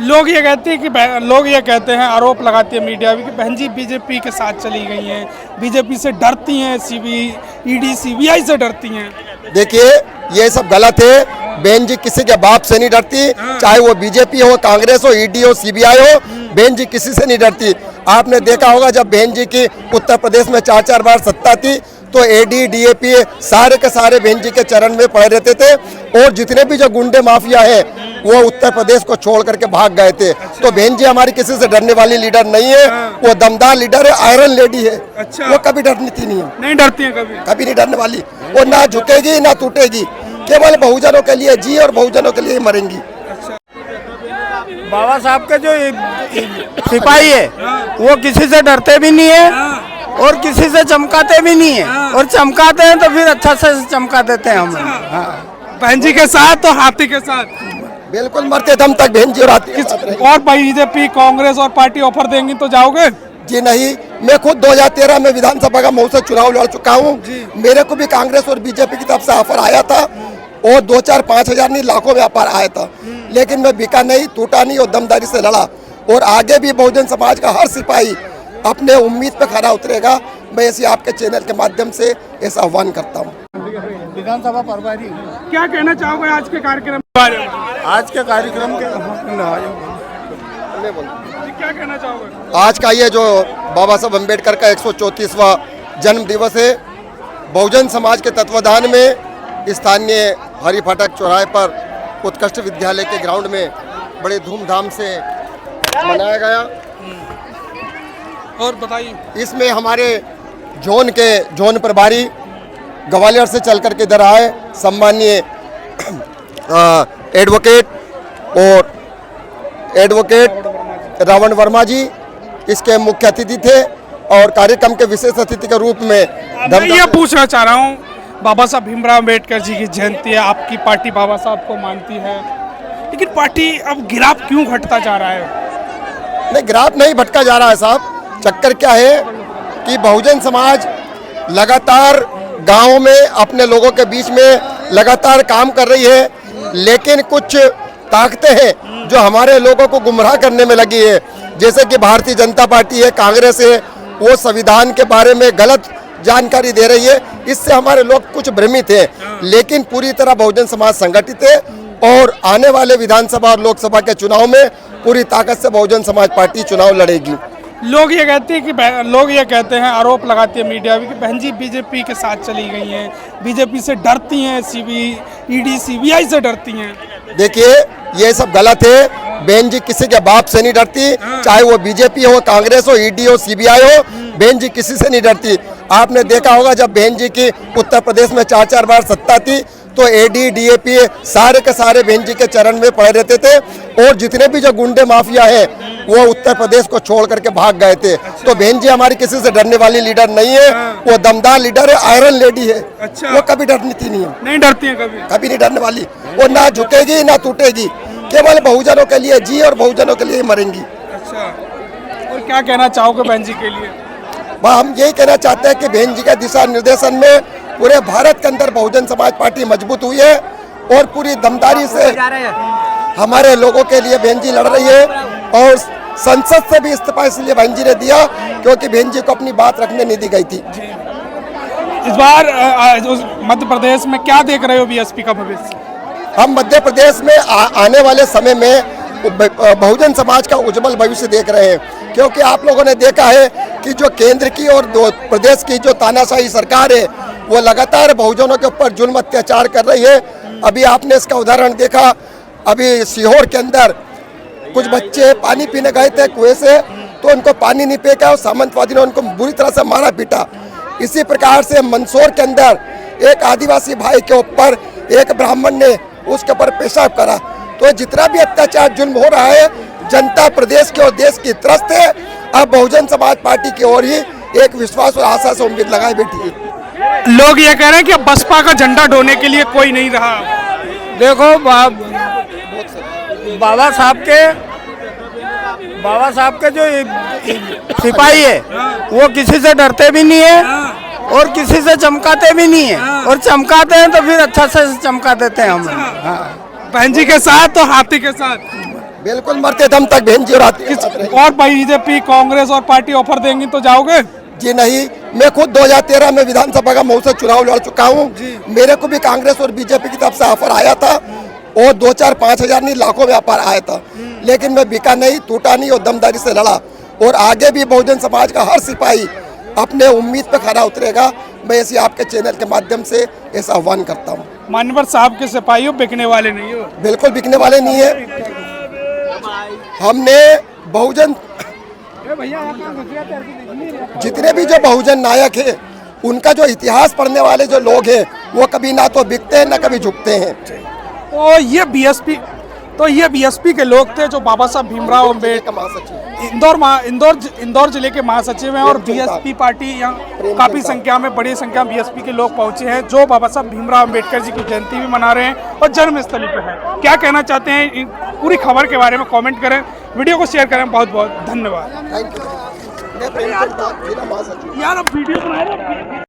लोग ये कहते हैं, आरोप लगाती है मीडिया भी कि बहन जी बीजेपी के साथ चली गई हैं, बीजेपी से डरती हैं, ईडी सीबीआई से डरती हैं। देखिए ये सब गलत है। बहन जी किसी के बाप से नहीं डरती, चाहे वो बीजेपी हो, कांग्रेस हो, ईडी हो, सीबीआई हो, बहन जी किसी से नहीं डरती। आपने देखा होगा जब बहन जी की उत्तर प्रदेश में 4-4 बार सत्ता थी तो एडी डीएपी सारे के सारे बहन जी के चरण में पड़े रहते थे, और जितने भी जो गुंडे माफिया है वो उत्तर प्रदेश को छोड़ करके भाग गए थे। तो बहन जी हमारी किसी से डरने वाली लीडर नहीं है, वो दमदार लीडर है, आयरन लेडी है। वो कभी डरती नहीं है, नहीं डरती है, कभी नहीं डरने वाली। वो ना झुकेगी ना टूटेगी, केवल बहुजनों के लिए जी और बहुजनों के लिए मरेंगी। बाबा साहब के जो सिपाही है वो किसी से डरते भी नहीं है और किसी से चमकाते भी नहीं है, और चमकाते हैं तो फिर अच्छा से चमका देते हैं हम। बहन जी के साथ तो हाथी के साथ बिल्कुल मरते दम तक बहन जी और हाथी के साथ रहेंगे। और बीजेपी कांग्रेस और पार्टी ऑफर देंगी तो जाओगे? जी नहीं, मैं खुद 2013 में विधानसभा का मऊ से चुनाव लड़ चुका हूँ। मेरे को भी कांग्रेस और बीजेपी की तरफ से ऑफर आया था, और 2-4-5 हजार नहीं लाखों में ऑफर आया था, लेकिन मैं बिका नहीं, टूटा नहीं और दमदारी से लड़ा। और आगे भी बहुजन समाज का हर सिपाही अपने उम्मीद पे खड़ा उतरेगा। मैं ऐसे आपके चैनल के माध्यम से ऐसा आह्वान करता हूँ। विधानसभा प्रभारी क्या कहना चाहोगे आज के कार्यक्रम के बारे में? आज के कार्यक्रम के क्या कहना चाहोगे? आज का ये जो बाबा साहब अम्बेडकर का 134वां जन्म दिवस है, बहुजन समाज के तत्वाधान में स्थानीय हरि फाटक चौराहे पर उत्कृष्ट विद्यालय के ग्राउंड में बड़े धूमधाम से मनाया गया। और बताइए, इसमें हमारे जोन प्रभारी ग्वालियर से चल करके इधर आए, सम्मानीय एडवोकेट रावण वर्मा जी इसके मुख्य अतिथि थे, और कार्यक्रम के विशेष अतिथि के रूप में मैं ये पूछना चाह रहा हूँ, बाबा साहब भीमराव अम्बेडकर जी की जयंती है, आपकी पार्टी बाबा साहब को मानती है, लेकिन पार्टी अब ग्राफ क्यों घटता जा रहा है? नहीं, ग्राफ नहीं भटका जा रहा है साहब। चक्कर क्या है कि बहुजन समाज लगातार गाँव में अपने लोगों के बीच में लगातार काम कर रही है, लेकिन कुछ ताकतें हैं जो हमारे लोगों को गुमराह करने में लगी है, जैसे कि भारतीय जनता पार्टी है, कांग्रेस है, वो संविधान के बारे में गलत जानकारी दे रही है। इससे हमारे लोग कुछ भ्रमित हैं, लेकिन पूरी तरह बहुजन समाज संगठित है, और आने वाले विधानसभा और लोकसभा के चुनाव में पूरी ताकत से बहुजन समाज पार्टी चुनाव लड़ेगी। लोग ये कहते हैं, आरोप लगाती है मीडिया भी कि बहन जी बीजेपी के साथ चली गई हैं, बीजेपी से डरती हैं, ईडी सीबीआई से डरती हैं। देखिए ये सब गलत है। बहन जी किसी के बाप से नहीं डरती, चाहे वो बीजेपी हो, कांग्रेस हो, ईडी हो, सीबीआई हो, बहन जी किसी से नहीं डरती। आपने देखा होगा जब बहन जी की उत्तर प्रदेश में 4-4 बार सत्ता थी तो एडी डीएपी सारे के सारे बहन जी के चरण में पड़े रहते थे, और जितने भी जो गुंडे माफिया है वो उत्तर प्रदेश को छोड़ करके भाग गए थे। तो बहन जी हमारी किसी से डरने वाली लीडर नहीं है, वो दमदार लीडर है, आयरन लेडी है। वो कभी डरती नहीं है, नहीं डरती है, कभी नहीं डरने वाली। वो ना झुकेगी ना टूटेगी, केवल बहुजनों के लिए जी और बहुजनों के लिए मरेंगी। अच्छा, और क्या कहना चाहोगे बहन जी के लिए? हम यही कहना चाहते हैं कि बहन जी के दिशा निर्देशन में पूरे भारत के अंदर बहुजन समाज पार्टी मजबूत हुई है, और पूरी दमदारी से हमारे लोगों के लिए बहन जी लड़ रही है। और संसद से भी इस्तीफा इसलिए बहन जी ने दिया क्योंकि बहन जी को अपनी बात रखने नहीं दी गई थी। इस बार मध्य प्रदेश में क्या देख रहे हो बीएसपी का भविष्य? हम मध्य प्रदेश में आने वाले समय में बहुजन समाज का उज्जवल भविष्य देख रहे हैं, क्योंकि आप लोगों ने देखा है कि जो केंद्र की और प्रदेश की जो तानाशाही सरकार है वो लगातार बहुजनों के ऊपर जुल्म अत्याचार कर रही है। अभी आपने इसका उदाहरण देखा, अभी सीहोर के अंदर कुछ बच्चे पानी पीने गए थे कुएं से, तो उनको पानी नहीं फेंका और सामंतवादी ने उनको बुरी तरह से मारा पीटा। इसी प्रकार से मंदसौर के अंदर एक आदिवासी भाई के ऊपर एक ब्राह्मण ने उसके ऊपर पेशाब करा। तो जितना भी अत्याचार जुल्म हो रहा है, जनता प्रदेश के और देश की त्रस्त है। अब बहुजन समाज पार्टी की ओर ही एक विश्वास और आशा से उम्मीद लगाई बैठी है। लोग ये कह रहे हैं कि बसपा का झंडा ढोने के लिए कोई नहीं रहा। देखो बाबा साहब के जो सिपाही है वो किसी से डरते भी नहीं है और किसी से चमकाते भी नहीं है, और चमकाते हैं तो फिर अच्छा से चमका देते हैं हम। बहन जी के साथ तो हाथी के साथ बिल्कुल मरते दम तक बहन जी और आती है। और बीजेपी कांग्रेस और पार्टी ऑफर देंगी तो जाओगे? जी नहीं, मैं खुद 2013 में विधानसभा का मऊ से चुनाव लड़ चुका हूँ। मेरे को भी कांग्रेस और बीजेपी की तरफ से ऑफर आया था और 2-4-5 नहीं लाखों व्यापार आया था, लेकिन मैं बिका नहीं, टूटा नहीं और दमदारी से लड़ा। और आगे भी बहुजन समाज का हर सिपाही अपने उम्मीद पे खड़ा उतरेगा। मैं ऐसे आपके चैनल के माध्यम से ऐसा आह्वान करता हूँ। मान्यवर साहब के सिपाही हो, बिकने वाले नहीं हो। बिल्कुल बिकने वाले नहीं है। हमने बहुजन जितने भी जो बहुजन नायक हैं, उनका जो इतिहास पढ़ने वाले जो लोग हैं, वो कभी ना तो बिकते हैं ना कभी झुकते हैं। तो ये बीएसपी के लोग थे जो बाबा साहब भीमराव अम्बेडकर इंदौर जिले के महासचिव हैं। और बीएसपी पार्टी यहाँ काफी संख्या में, बड़ी संख्या में बीएसपी के लोग पहुंचे हैं जो बाबा साहब भीमराव अम्बेडकर जी की जयंती भी मना रहे हैं और जन्मस्थली पे है। क्या कहना चाहते हैं पूरी खबर के बारे में कमेंट करें, वीडियो को शेयर करें। बहुत बहुत धन्यवाद। Thank you. यार अब वीडियो बनाए।